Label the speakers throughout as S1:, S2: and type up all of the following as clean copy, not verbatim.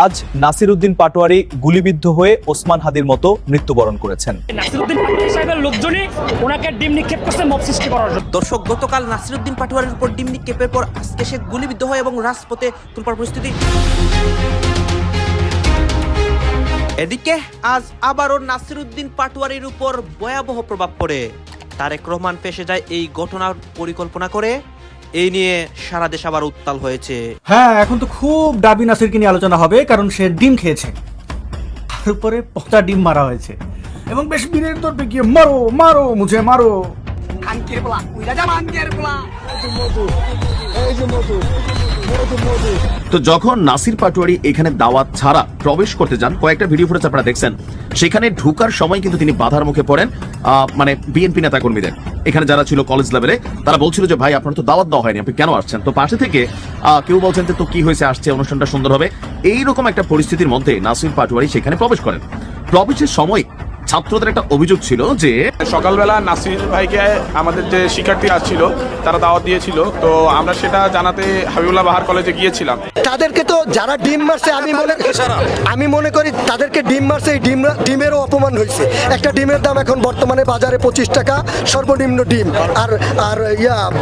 S1: আজ নাসির উদ্দিন পাটোয়ারি গুলিবিদ্ধ হয়ে ওসমান হাদির মতো মৃত্যুবরণ করেছেন।
S2: নাসির উদ্দিন পাটোয়ারি সাহেবের লোকজনই ওনাকে ডিম নিক্ষেপ করছে মব সৃষ্টি করার জন্য।
S3: দর্শক, গতকাল নাসির উদ্দিন পাটোয়ারির উপর ডিম নিক্ষেপের পর আজকে সে গুলিবিদ্ধ হয় এবং রাজপথে তোলপাড় পরিস্থিতি। এদিকে আজ আবারও নাসির উদ্দিন পাটোয়ারির উপর ভয়াবহ প্রভাব পড়ে। তারেক রহমান ফেঁসে যায় এই ঘটনার পরিকল্পনা করে। এই নিয়ে সারা দেশ আবার উত্তাল হয়েছে।
S4: হ্যাঁ, এখন তো খুব ডাবি নাসিরকে নিয়ে আলোচনা হবে, কারণ সে ডিম খেয়েছে, তার উপরে পচা ডিম মারা হয়েছে এবং বেশ বীরের দরবে গিয়ে মারো মারো মুঝে মারো।
S5: তো যখন নাসির পাটোয়ারি এখানে দাওয়াত ছাড়া প্রবেশ করতে যান, কয়েকটা ভিডিও ফুটেজ আপনারা দেখছেন, সেখানে ঢুকার সময় কিন্তু তিনি বাধার মুখে পড়েন মানে বিএনপি নেতা কর্মীদের। এখানে যারা ছিল কলেজ লেভেলে তারা বলছিল যে ভাই আপনার তো দাওয়াত দেওয়া হয়নি, আপনি কেন আসছেন? তো পাশে থেকে কেউ বলছেন যে তো কি হয়েছে, আসছে, অনুষ্ঠানটা সুন্দর হবে। এইরকম একটা পরিস্থিতির মধ্যে নাসির পাটোয়ারি সেখানে প্রবেশ করেন। প্রবেশের সময় ছাত্রদের একটা অভিযোগ ছিল যে
S6: সকালবেলা নাসির ভাইকে আমাদের যে শিক্ষার্থী আসছিল তারা দাওয়াত দিয়েছিল, তো আমরা সেটা জানাতে হাবিবুল্লাহ বাহার কলেজে গিয়েছিলাম।
S7: তাদেরকে তো যারা ডিম মারছে আমি মনে করি তাদেরকে ডিম মারছে, এই ডিমেরও অপমান হয়েছে। একটা ডিমের দাম এখন বর্তমানে বাজারে 25 টাকা সর্বনিম্ন ডিম, আর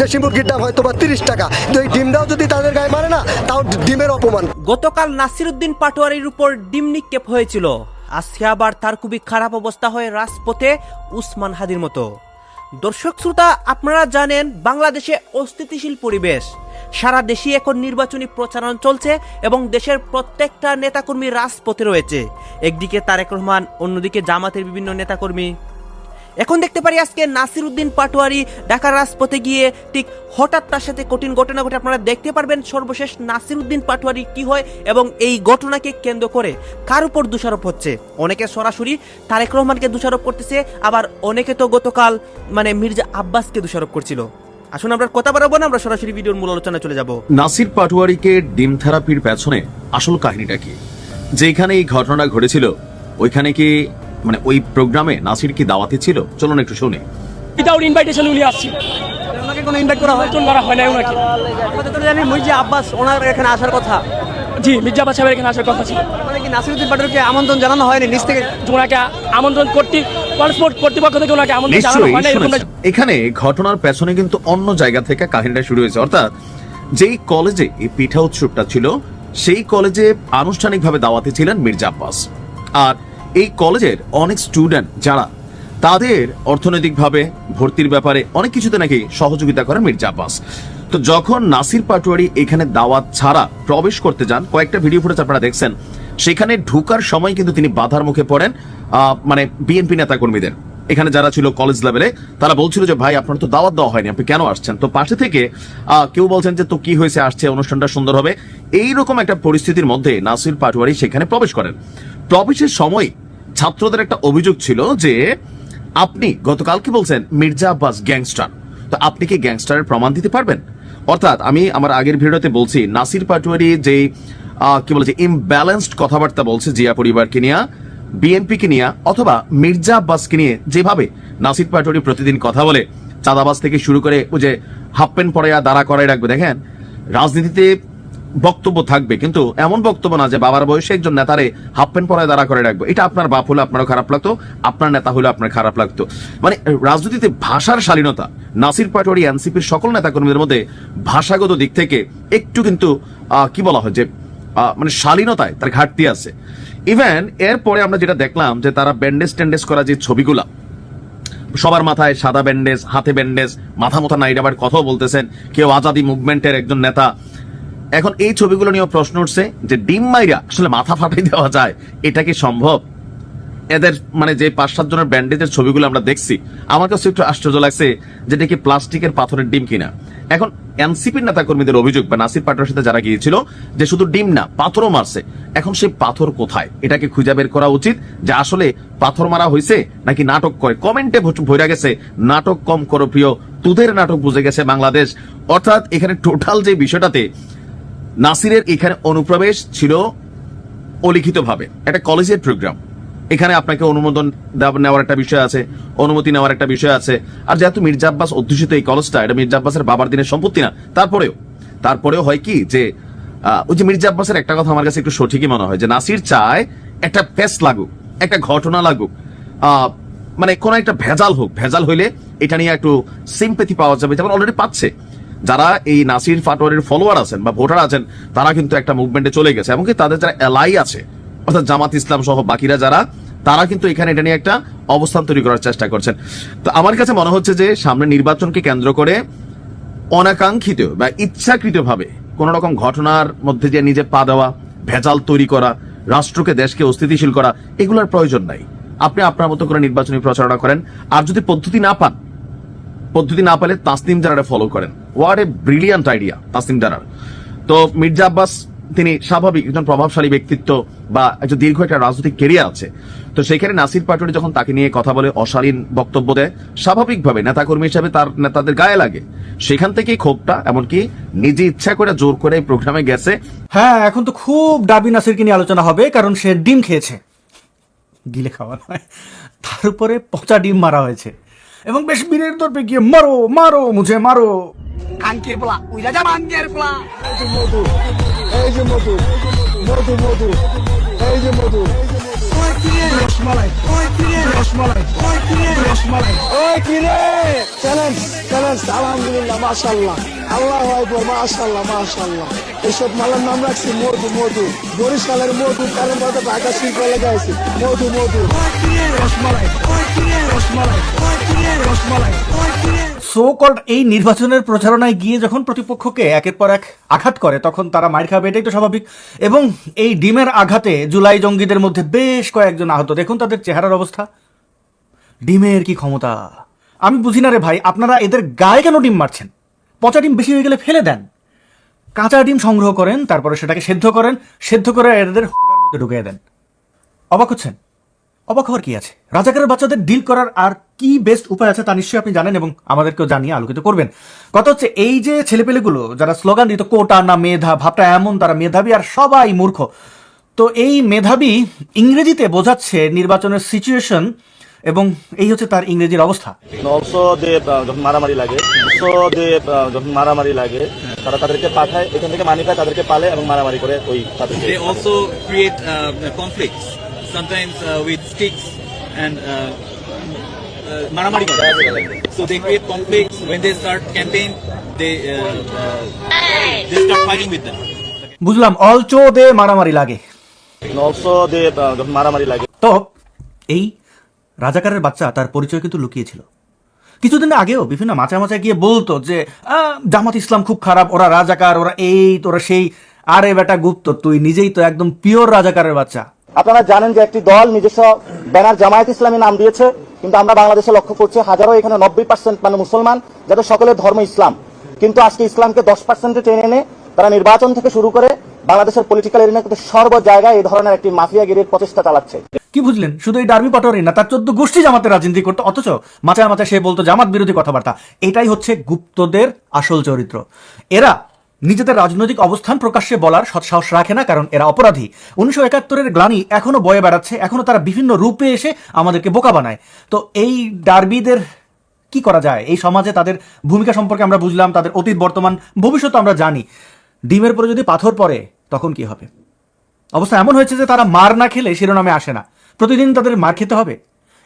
S7: দেশি মুরগির দাম হয়তো বা 30 টাকা। তো এই ডিমটাও যদি তাদের গায়ে মারে না, তাও ডিমের অপমান।
S3: গতকাল নাসির উদ্দিন পাটোয়ারির উপর ডিম নিক্ষেপ হয়েছিল, আজকে আবার তার খুবই খারাপ অবস্থা হয় রাজপথে ওসমান হাদির মতো। দর্শক শ্রোতা, আপনারা জানেন বাংলাদেশে অস্থিতিশীল পরিবেশ, সারা দেশে এখন নির্বাচনী প্রচারণা চলছে এবং দেশের প্রত্যেকটা নেতাকর্মী রাজপথে রয়েছে। একদিকে তারেক রহমান, অন্যদিকে জামাতের বিভিন্ন নেতাকর্মী। এখন দেখতে পারি আজকে নাসির উদ্দিন পাটোয়ারি ঢাকার রাজপথে গিয়ে ঠিক হঠাৎ তার সাথে কঠিন ঘটনা ঘটে। আপনারা দেখতে পারবেন সর্বশেষ নাসির উদ্দিন পাটোয়ারি কি হয় এবং এই ঘটনাকে কেন্দ্র করে কার উপর দোষারোপ হচ্ছে। অনেকে সরাসরি তারেক রহমানকে দোষারোপ করতেছে, আবার অনেকে তো গতকাল মির্জা আব্বাসকে দোষারোপ করছিল। আসুন আমরা কথা বাড়াবো না, আমরা সরাসরি ভিডিওর মূল আলোচনা চলে যাব।
S5: নাসির পাটোয়ারিকে ডিম থেরাপির পেছনে আসল কাহিনীটা কি? যেখানে এই ঘটনা ঘটেছিল ওইখানে কি ওই প্রোগ্রামে নাসির কি দাওয়াতে ছিল? চলুন একটু শুনি।
S2: উইদাউট ইনভাইটেশন উনি আসছিল,
S7: ওনাকে কোনো ইনভাইট করা হয়
S2: নাই ওনাকে।
S7: আমাদের তো জানি মির্জা আব্বাস ওনার এখানে আসার কথা।
S2: জি, মির্জা আব্বাস সাহেবের এখানে আসার কথা ছিল।
S7: মানে কি নাসির উদ্দিন পাটোয়ারিকে আমন্ত্রণ জানানো হয়নি নিজ থেকে?
S2: ওনাকে আমন্ত্রণ কর্তৃপক্ষ থেকে ওনাকে আমন্ত্রণ জানানো হয় না, এরকম না।
S5: এখানে ঘটনার পেছনে কিন্তু অন্য জায়গা থেকে কাহিনীটা শুরু হয়েছে। অর্থাৎ যেই কলেজে এই পিঠা উৎসবটা ছিল, সেই কলেজে আনুষ্ঠানিকভাবে দাওয়াতে ছিলেন মির্জা আব্বাস। আর এই কলেজের অনেক স্টুডেন্ট যারা তাদের অর্থনৈতিকভাবে ভর্তির ব্যাপারে অনেক কিছুতে নাকি সহযোগিতা করেন মির্জা আব্বাস। তো যখন নাসির পাটোয়ারি এখানে দাওয়াত ছাড়া প্রবেশ করতে যান, কয়েকটা ভিডিও ফুটেজ আপনারা দেখছেন, সেখানে ঢুকার সময় কিন্তু তিনি বাধার মুখে পড়েন বিএনপি নেতা কর্মীদের। এখানে যারা ছিল কলেজ লেভেলে তারা বলছিল যে ভাই আপনার তো দাওয়াত দেওয়া হয়নি, আপনি কেন আসছেন? তো পাশে থেকে কেউ বলছেন যে তো কি হয়েছে, আসছে, অনুষ্ঠানটা সুন্দর হবে। এইরকম একটা পরিস্থিতির মধ্যে নাসির পাটোয়ারি সেখানে প্রবেশ করেন। প্রবেশের সময় ছাত্রদের একটা অভিযোগ ছিল যে আপনি গতকাল কি বলছেন মির্জা আব্বাস গ্যাংস্টার, তো আপনি কি গ্যাংস্টারের প্রমাণ দিতে পারবেন? অর্থাৎ আমি আমার আগের ভিডিওতে বলছি নাসির পাটোয়ারি যে কি বলেছে ইমব্যালেন্সড কথাবার্তা বলছে জিয়া পরিবারকে নিয়ে, বিএনপিকে নিয়ে, অথবা মির্জা আব্বাসকে নিয়ে যেভাবে নাসির পাটোয়ারি প্রতিদিন কথা বলে, চাঁদাবাজ থেকে শুরু করে ওই যে হাফ প্যান্ট পরাইয়া দাঁড়া করাই রাখবে। দেখেন, রাজনীতিতে বক্তব্য থাকবে, কিন্তু এমন বক্তব্য না যে বাবার বয়সে একজন নেতারে হাফ প্যান্ট পরায় দাঁড়া করে রাখবো। এটা আপনার বাপ হলে আপনারও খারাপ লাগতো, আপনার নেতা হলে আপনার খারাপ লাগতো। রাজনীতিতে ভাষার শালীনতা, নাসির পাটোয়ারি এনসিপির সকল নেতাকর্মীদের মধ্যে ভাষাগত দিক থেকে একটু কিন্তু কি বলা হয় যে শালীনতায় তার ঘাটতি আছে। ইভেন এরপরে আমরা যেটা দেখলাম যে তারা ব্যান্ডেজ টেন্ডেজ করা যে ছবিগুলা, সবার মাথায় সাদা ব্যান্ডেজ, হাতে ব্যান্ডেজ, মাথা মোথা নাইট, আবার কথাও বলতেছেন কেউ আজাদি মুভমেন্টের একজন নেতা। এখন এই ছবিগুলো নিয়ে প্রশ্ন উঠছে যে ডিম মাইরা আসলে মাথা ফাটাই দেওয়া যায়, এটা কি সম্ভব? এদের যে 5-7 জনের ব্যান্ডেজের ছবিগুলো আমরা দেখছি, আমার কাছে একটু আশ্চর্য লাগছে যেটা কি প্লাস্টিকের পাথরের ডিম কিনা। এখন এনসিপির নেতা কর্মীদের অভিযোগ বা নাসির পাটোয়ারির সাথে যারা গিয়েছিল যে শুধু ডিম না পাথরও মারছে। এখন সেই পাথর কোথায়, এটাকে খুঁজে বের করা উচিত যে আসলে পাথর মারা হয়েছে নাকি নাটক করে। কমেন্টে ভরে গেছে নাটক কম করো প্রিয়, তোদের নাটক বুঝে গেছে বাংলাদেশ। অর্থাৎ এখানে টোটাল যে বিষয়টাতে নাসিরের এখানে অনুপ্রবেশ ছিল অলিখিতভাবে, একটা কলেজের প্রোগ্রাম, এখানে আপনাকে অনুমোদন নেওয়ার একটা বিষয় আছে, অনুমতি নেওয়ার একটা বিষয় আছে। আর যেহেতু মির্জা আব্বাস অধ্যুষিত এই কলেজটা, এটা মির্জা আব্বাসের বাবার দিনের সম্পত্তি না, তারপরেও হয় কি যে ওই যে মির্জা আব্বাসের একটা কথা আমার কাছে একটু সঠিকই মনে হয় যে নাসির চায় একটা পেস লাগুক, একটা ঘটনা লাগুক, মানে কোন একটা ভেজাল হোক, ভেজাল হইলে এটা নিয়ে একটু সিম্পেথি পাওয়া যাবে, যেমন অলরেডি পাচ্ছে। যারা এই নাসির পাটোয়ারির ফলোয়ার আছেন বা ভোটার আছেন তারা কিন্তু একটা মুভমেন্টে চলে গেছে, এমনকি তাদের যারা এলাই আছে অর্থাৎ জামাত ইসলাম সহ বাকিরা যারা, তারা কিন্তু এখানে এটা নিয়ে একটা অবস্থান তৈরি করার চেষ্টা করছেন। তো আমার কাছে মনে হচ্ছে যে সামনে নির্বাচনকে কেন্দ্র করে অনাকাঙ্ক্ষিত বা ইচ্ছাকৃতভাবে কোন রকম ঘটনার মধ্যে যে নিজে পা দেওয়া, ভেজাল তৈরি করা, রাষ্ট্রকে দেশকে অস্থিতিশীল করা, এগুলোর প্রয়োজন নাই। আপনি আপনার মতো করে নির্বাচনী প্রচারণা করেন, আর যদি পদ্ধতি না পেলে তাসনিম জারারে ফলো করেন। What a brilliant idea Tasnim Zarar. তো মির্জা আব্বাস তিনি স্বাভাবিক একজন প্রভাবশালী ব্যক্তিত্ব বা একজন দীর্ঘ একটা রাজনৈতিক কেরিয়ার আছে, তো সেখানে নাসির পাটোয়ারি যখন তাকে নিয়ে কথা বলে, অশালীন বক্তব্য দেয়, স্বাভাবিকভাবে নেতাকর্মী হিসাবে তার নেতাদের গায়ে লাগে। সেখান থেকেই ক্ষোভটা, এমনকি নিজে ইচ্ছা করে জোর করে এই প্রোগ্রামে গেছে।
S4: হ্যাঁ, এখন তো খুব ডাবি নাসিরকে নিয়ে আলোচনা হবে, কারণ সে ডিম খেয়েছে, গিলে খাওয়া নয়, তার উপরে পচা ডিম মারা হয়েছে এবং বেশ বীরের দর্পে গিয়ে মারো মারো মুঝে মারো।
S7: এই যে মধু মধু মধু, এই যে মধু, রসমালাই, ওই কিরে চ্যালেঞ্জ চ্যালেঞ্জ, আলহামদুলিল্লাহ, মাশাআল্লাহ, আল্লাহু আকবার, মাশাআল্লাহ মাশাআল্লাহ। এইসব মালের নাম রাখছি মধু মধু, বরিশালের মধু, কারণ কথা ঢাকা শিল্প লেগে আছে মধু মধু, রসমালাই, রসমালাই।
S4: সো কল্ড এই নির্বাচনের প্রচারণায় গিয়ে যখন প্রতিপক্ষকে একের পর এক আঘাত করে, তখন তারা মাইর খাবে, এটাই তো স্বাভাবিক। এবং এই ডিমের আঘাতে জুলাই জঙ্গিদের মধ্যে বেশ কয়েকজন আহত। দেখুন তাদের চেহারার অবস্থা। ডিমের কি ক্ষমতা আমি বুঝি না রে ভাই। আপনারা এদের গায়ে কেন ডিম মারছেন? পচা ডিম বেশি হয়ে গেলে ফেলে দেন, কাঁচা ডিম সংগ্রহ করেন, তারপরে সেটাকে সেদ্ধ করেন, সেদ্ধ করে এদের মধ্যে ঢুকিয়ে দেন। অবাক হচ্ছেন? অবাক হওয়ার কি আছে? রাজাকারের বাচ্চাদের ডিল করার আর কি বেস্ট উপায় আছে তা নিশ্চয়ই আপনি জানেন এবং আমাদেরকেও জানিয়ে আলোকিত করবেন। কথা হচ্ছে, এই যে ছেলেপেলেগুলো যারা স্লোগান দিত কোটা না মেধা, ভাবটা এমন তারা মেধাবী আর সবাই মূর্খ। তো এই মেধাবী ইংরেজিতে বোঝাচ্ছে নির্বাচনের সিচুয়েশন, এবং এই হচ্ছে তার ইংরেজির অবস্থা।
S8: যখন মারামারি লাগে তারা তাদেরকে পাঠায়, এখান থেকে মানি পায়, তাদেরকে পালে এবং মারামারি করে ওই তাদেরকে।
S9: They also create conflicts, sometimes with sticks and maramari. So they create conflicts. When they start campaign, they start fighting with them.
S4: বুঝলাম, অলচো দে মারামারি লাগে।
S8: যখন মারামারি লাগে।
S4: তো এই রাজাকারের বাচ্চা তার পরিচয় কিন্তু লুকিয়েছিল। কিছুদিন আগেও বিভিন্ন মাচা গিয়ে বলতো যে জামাত ইসলাম খুব খারাপ, ওরা রাজাকার, ওরা এই তোরা সেই। আরে বেটা গুপ্ত, তুই নিজেই তো একদম পিওর রাজাকারের বাচ্চা।
S8: আপনারা জানেন যে একটি দল নিজস্ব ব্যানার জামায়াত ইসলামী নাম দিয়েছে, কিন্তু আমরা বাংলাদেশে লক্ষ্য করছি হাজারো এখানে 90% মানে মুসলমান, যাদের সকলের ধর্ম ইসলাম, কিন্তু আজকে ইসলামকে 10% টেনে এনে তারা নির্বাচন থেকে শুরু করে বাংলাদেশের পলিটিক্যাল এরিয়াতে সর্ব জায়গায় এই ধরনের একটি মাফিয়াগিরির প্রচেষ্টা চালাচ্ছে।
S4: কি বুঝলেন? শুধু এই ডার্বি পাটোয়ারি না, তার 14 গোষ্ঠী জামাতে রাজনীতি করতো, অথচ মাচা সে বলতো জামাত বিরোধী কথাবার্তা। এটাই হচ্ছে গুপ্তদের আসল চরিত্র। এরা নিজেদের রাজনৈতিক অবস্থান প্রকাশ্যে বলার সৎসাহস রাখে না, কারণ এরা অপরাধী। 1971-এর গ্লানি এখনো বয়ে বেড়াচ্ছে, এখনো তারা বিভিন্ন রূপে এসে আমাদেরকে বোকা বানায়। তো এই ডার্বিদের কি করা যায়? এই সমাজে তাদের ভূমিকা সম্পর্কে আমরা বুঝলাম, তাদের অতীত বর্তমান ভবিষ্যৎ আমরা জানি। ডিমের পরে যদি পাথর পড়ে তখন কি হবে? অবস্থা এমন হয়েছে যে তারা মার না খেলে শিরোনামে আসে না, প্রতিদিন তাদের মার খেতে হবে।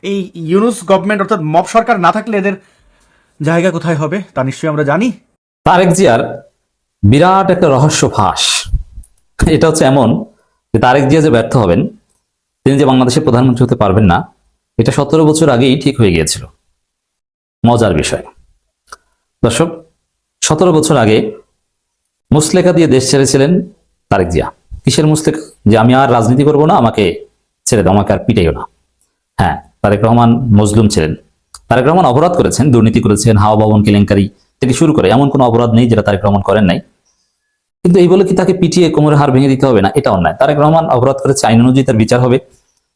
S4: এই ইউনুস গভর্নমেন্ট অর্থাৎ মব সরকার না থাকলে এদের জায়গা কোথায় হবে তা নিশ্চয়ই আমরা জানি।
S10: তারেক জিয়ার বিরাট একটা রহস্য ফাঁস। এটা হচ্ছে এমন যে তারেক জিয়া যে ব্যর্থ হবেন, তিনি যে বাংলাদেশের প্রধানমন্ত্রী হতে পারবেন না, এটা 17 বছর আগেই ঠিক হয়ে গিয়েছিল। মজার বিষয় দর্শক, 17 বছর আগে মুসলেখা দিয়ে দেশ ছেড়েছিলেন তারেক জিয়া। কিসের মুসলেখা? যে আমি আর রাজনীতি করবো না, আমাকে ছেড়ে দাও, আমাকে আর পিটাইও না। হ্যাঁ, তারেক রহমান মজলুম ছিলেন। তারেক রহমান অপরাধ করেছেন, দুর্নীতি করেছেন, হাওয়া ভবন কেলেঙ্কারি থেকে শুরু করে এমন কোনো অপরাধ নেই যেটা তারেক রহমান করেন নাই। কিন্তু এই বলে কি তাকে পিটিয়ে কোমরের হাড় ভেঙে দিতে হবে? না, এটা অন্যায়। তারেক রহমান অপরাধ করেছে, আইন অনুযায়ী তার বিচার হবে।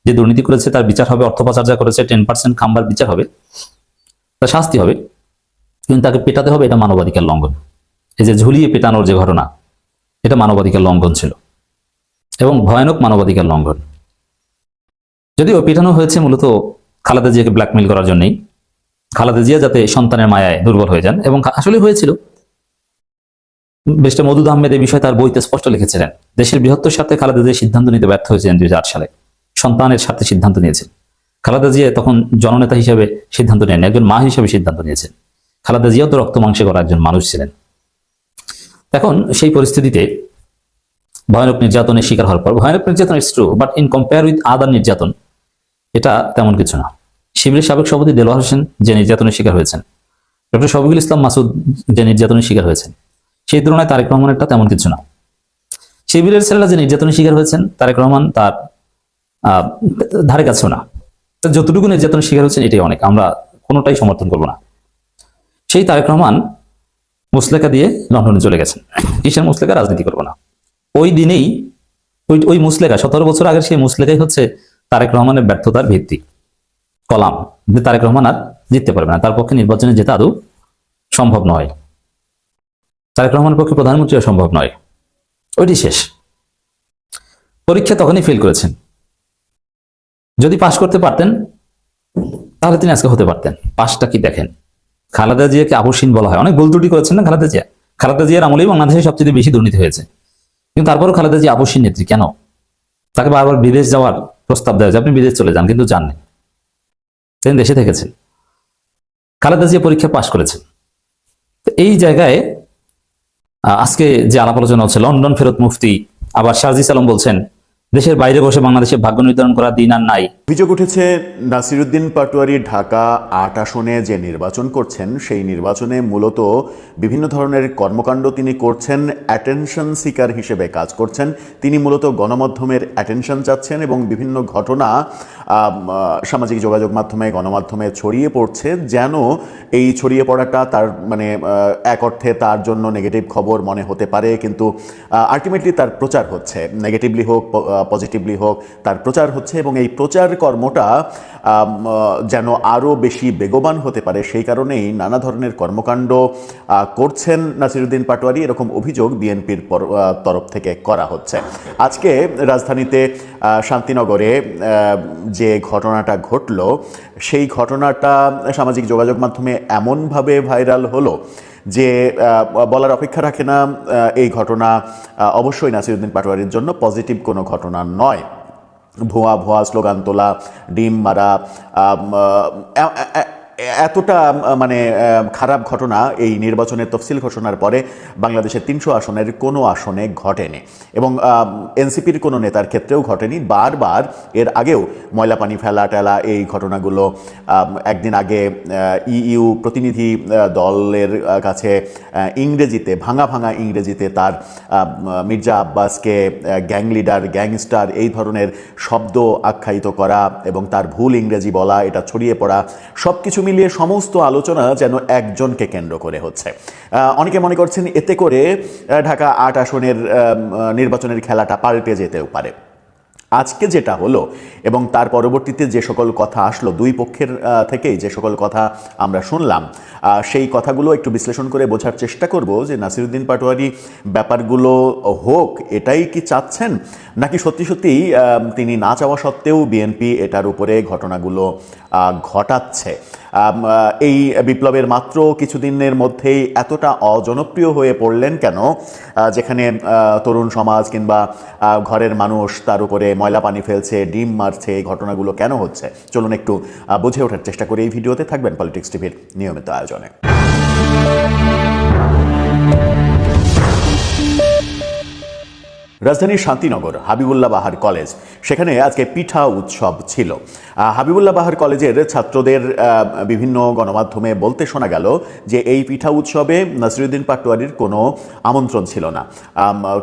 S10: যে দুর্নীতি করেছে তার বিচার হবে, অর্থ পাচার যা করেছে 10% খাম্বার বিচার হবে, তার শাস্তি হবে। কিন্তু তাকে পেটাতে হবে, এটা মানবাধিকার লঙ্ঘন। এই যে ঝুলিয়ে পেটানোর যে ঘটনা, এটা মানবাধিকার লঙ্ঘন ছিল এবং ভয়ানক মানবাধিকার লঙ্ঘন। যদিও পেটানো হয়েছে মূলত খালেদা জিয়াকে ব্ল্যাকমেইল করার জন্যই, খালেদা জিয়া যাতে সন্তানের মায়ায় দুর্বল হয়ে যান, এবং আসলে হয়েছিল। ব্যারিস্টার মওদুদ আহমেদ এই বিষয়ে তার বইতে স্পষ্ট লিখেছিলেন, দেশের বৃহত্তর স্বার্থে খালেদা জিয়া সিদ্ধান্ত নিতে ব্যর্থ হয়েছিলেন 2008 সালে। সন্তানের স্বার্থে সিদ্ধান্ত নিয়েছেন। খালেদা জিয়া তখন জননেতা হিসেবে সিদ্ধান্ত নেন, একজন মা হিসেবে সিদ্ধান্ত নিয়েছেন। খালেদা জিয়াও তো রক্ত মাংসে করা একজন মানুষ ছিলেন। এখন সেই পরিস্থিতিতে ভয়ানক নির্যাতনের শিকার হওয়ার পর, ভয়ানক নির্যাতন it's true, but in compare with other নির্যাতন এটা তেমন কিছু না। শিবিরের সাবেক সভাপতি দেলোয়ার হোসেন যে নির্যাতনের শিকার হয়েছেন, ডক্টর শফিকুল ইসলাম মাসুদ যে নির্যাতনের শিকার হয়েছেন, সেই তুলনায় তারেক রহমানেরটা তেমন কিছু না। শিবিরের ছেলেরা যে নির্যাতনের শিকার হয়েছেন, তারেক রহমান তার ধারে কাছেও না। যতটুকু নির্যাতনের শিকার হচ্ছেন এটাই অনেক, আমরা কোনোটাই সমর্থন করব না। সেই তারেক রহমান মুসলেকা দিয়ে লন্ডনে চলে গেছেন। কিসের মুসলেকা? রাজনীতি করবো না। ওই দিনেই ওই মুসলেকা, 17 বছর আগের সেই মুসলেকাই হচ্ছে তারেক রহমানের ব্যর্থতার ভিত্তি, কলাম যে তারেক রহমান আর জিততে পারবে না, তার পক্ষে নির্বাচনে যেতে আদৌ সম্ভব নয়, তারেক রহমানের পক্ষে প্রধানমন্ত্রী সম্ভব নয়। ওইটি শেষ। পরীক্ষা তখনই ফেল করেছেন। যদি পাশ করতে পারতেন তাহলে তিনি আজকে হতে পারতেন। পাশটা কি দেখেন, খালেদা জিয়াকে আপসহীন বলা হয়, অনেক ভুল ত্রুটি করেছেন না খালেদা জিয়া। খালেদা জিয়ার আমলেই বাংলাদেশে সবচেয়ে বেশি দুর্নীতি হয়েছে, কিন্তু তারপরও খালেদা জিয়া আপসহীন নেত্রী কেন? তাকে বারবার বিদেশ যাওয়ার প্রস্তাব দেওয়া, যে আপনি বিদেশ চলে যান, কিন্তু যাননি, তিনি দেশে থেকেছেন। খালেদা জিয়া পরীক্ষা পাশ করেছেন। এই জায়গায় আজকে যে আলাপ আলোচনা হচ্ছে, লন্ডন ফেরত মুফতি, আবার শারজিস আলম বলছেন দেশের বাইরে বসে বাংলাদেশের ভাগ্য নির্ধারণ করা দিন আর নাই।
S11: অভিযোগ উঠেছে নাসিরুদ্দিন পাটোয়ারি ঢাকা 8 আসনে যে নির্বাচন করছেন, সেই নির্বাচনে মূলত বিভিন্ন ধরনের কর্মকাণ্ড তিনি করছেন, অ্যাটেনশন সিকার হিসেবে কাজ করছেন। তিনি মূলত গণমাধ্যমের অ্যাটেনশন চাচ্ছেন এবং বিভিন্ন ঘটনা সামাজিক যোগাযোগ মাধ্যমে, গণমাধ্যমে ছড়িয়ে পড়ছে, যেন এই ছড়িয়ে পড়াটা তার মানে এক অর্থে তার জন্য নেগেটিভ খবর মনে হতে পারে, কিন্তু আলটিমেটলি তার প্রচার হচ্ছে, নেগেটিভলি হোক পজিটিভলি হোক তার প্রচার হচ্ছে, এবং এই প্রচার কর্মটা যেন আরও বেশি বেগবান হতে পারে সেই কারণেই নানা ধরনের কর্মকাণ্ড করছেন নাসিরুদ্দিন পাটোয়ারি, এরকম অভিযোগ বিএনপির তরফ থেকে করা হচ্ছে। আজকে রাজধানীতে শান্তিনগরে যে ঘটনাটা ঘটল, সেই ঘটনাটা সামাজিক যোগাযোগ মাধ্যমে এমনভাবে ভাইরাল হলো যে বলার অপেক্ষা রাখে না। এই ঘটনা অবশ্যই নাসিরুদ্দিন পাটোয়ারির জন্য পজিটিভ কোনো ঘটনা নয়। ভুয়া ভুয়া স্লোগান তোলা, ডিম মারা, এতটা মানে খারাপ ঘটনা এই নির্বাচনের তফসিল ঘোষণার পরে বাংলাদেশের 300 আসনের কোনো আসনে ঘটেনি, এবং এনসিপির কোনো নেতার ক্ষেত্রেও ঘটেনি। বারবার এর আগেও ময়লা পানি ফেলা টেলা এই ঘটনাগুলো, একদিন আগে ইইউ প্রতিনিধি দলের কাছে ইংরেজিতে ভাঙা ভাঙা ইংরেজিতে তার মির্জা আব্বাসকে গ্যাং লিডার, গ্যাংস্টার এই ধরনের শব্দ আখ্যায়িত করা এবং তার ভুল ইংরেজি বলা, এটা ছড়িয়ে পড়া, সব কিছু মিলিয়ে সমস্ত আলোচনা যেন একজনকে কেন্দ্র করে হচ্ছে। অনেকে মনে করছেন এতে করে ঢাকা 8 আসনের নির্বাচনের খেলাটা পাল্টে যেতেও পারে। আজকে যেটা হলো এবং তার পরবর্তীতে যে সকল কথা আসলো, দুই পক্ষের থেকেই যে সকল কথা আমরা শুনলাম, সেই কথাগুলো একটু বিশ্লেষণ করে বোঝার চেষ্টা করব যে নাসিরুদ্দিন পাটোয়ারি ব্যাপারগুলো হোক এটাই কি চাচ্ছেন, নাকি সত্যি সত্যিই তিনি না চাওয়া সত্ত্বেও বিএনপি এটার উপরে ঘটনাগুলো ঘটাচ্ছে। এই বিপ্লবের মাত্র কিছুদিনের মধ্যেই এতটা অজনপ্রিয় হয়ে পড়লেন কেন, যেখানে তরুণ সমাজ কিংবা ঘরের মানুষ তার উপরে ময়লা পানি ফেলছে, ডিম মারছে, এই ঘটনাগুলো কেন হচ্ছে? চলুন একটু বুঝে ওঠার চেষ্টা করি। এই ভিডিওতে থাকবেন পলিটিক্স টিভির নিয়মিত আয়োজনে। রাজধানীর শান্তিনগর হাবিবুল্লাহ বাহার কলেজ, সেখানে আজকে পিঠা উৎসব ছিল। হাবিবুল্লাহ বাহার কলেজের ছাত্রদের বিভিন্ন গণমাধ্যমে বলতে শোনা গেল যে এই পিঠা উৎসবে নাসিরুদ্দিন পাটোয়ারির কোনো আমন্ত্রণ ছিল না।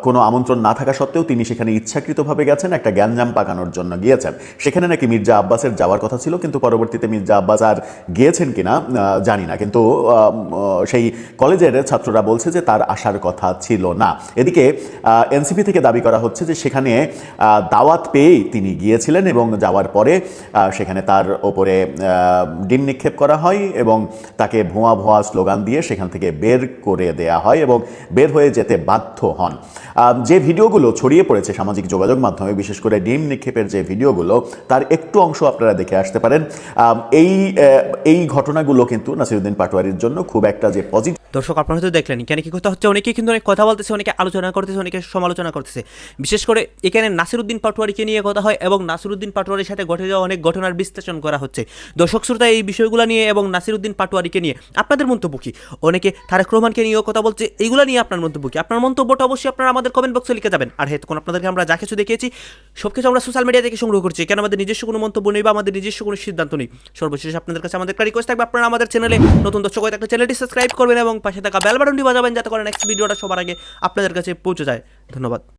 S11: কোনো আমন্ত্রণ না থাকা সত্ত্বেও তিনি সেখানে ইচ্ছাকৃতভাবে গেছেন, একটা গ্যাঞ্জাম পাকানোর জন্য গিয়েছেন। সেখানে নাকি মির্জা আব্বাসের যাওয়ার কথা ছিল, কিন্তু পরবর্তীতে মির্জা আব্বাস আর গিয়েছেন কিনা জানি না, কিন্তু সেই কলেজের ছাত্ররা বলছে যে তার আসার কথা ছিল না। এদিকে এনসিপি থেকে দাবি করা হচ্ছে যে সেখানে দাওয়াত পেয়েই তিনি গিয়েছিলেন এবং যাওয়ার পরে সেখানে তার ওপরে ডিম নিক্ষেপ করা হয় এবং তাকে ভুয়া ভুয়া স্লোগান দিয়ে সেখান থেকে বের করে দেয়া হয় এবং বের হয়ে যেতে বাধ্য হন। যে ভিডিওগুলো ছড়িয়ে পড়েছে সামাজিক যোগাযোগ মাধ্যমে, বিশেষ করে ডিম নিক্ষেপের যে ভিডিওগুলো, তার একটু অংশ আপনারা দেখে আসতে পারেন। এই ঘটনাগুলো কিন্তু নাসিরউদ্দিন পাটোয়ারির জন্য খুব একটা যে পজিটিভ।
S3: দর্শক আপনারা হয়তো দেখলেন এখানে কি কথা হচ্ছে, অনেকেই কিন্তু অনেক কথা বলতেছে, অনেকে আলোচনা করতেছে, অনেকে সমালোচনা করতেছে। বিশেষ করে এখানে নাসিরউদ্দিন পাটোয়ারিকে নিয়ে কথা হয় এবং নাসিরউদ্দিন পাটোয়ারির সাথে ঘটে যাওয়া অনেক ঘটনার বিশ্লেষণ করা হচ্ছে। দর্শক শ্রোতা, এই বিষয়গুলো নিয়ে এবং নাসিরউদ্দিন পাটোয়ারিকে নিয়ে আপনাদের মন্তব্য কি? অনেকে তারেক রহমানকে নিয়েও কথা বলছে, এইগুলো নিয়ে আপনার মন্তব্য কি? আপনার মন্তব্যটা অবশ্যই আপনারা আমাদের কমেন্ট বক্সে লিখে যাবেন। আর হ্যাঁ, তখন আপনাদেরকে আমরা যা কিছু দেখিয়েছি সব কিছু আমরা সোশ্যাল মিডিয়া থেকে সংগ্রহ করছি, কেন আমাদের নিজস্ব কোনো মন্তব্য নেই বা আমাদের নিজস্ব কোনো সিদ্ধান্ত নেই। সর্বশেষ আপনাদের কাছে আমাদের একটা রিকোয়েস্ট থাকবে, আপনারা আমাদের চ্যানেলে নতুন দর্শক হয়ে থাকলে চ্যানেলটি সাবস্ক্রাইব করবেন এবং পাশে থাকা বেল বাটনটি বাজাবেন, যাতে করে নেক্সট ভিডিওটা সবার আগে আপনাদের কাছে পৌঁছে যায়। ধন্যবাদ।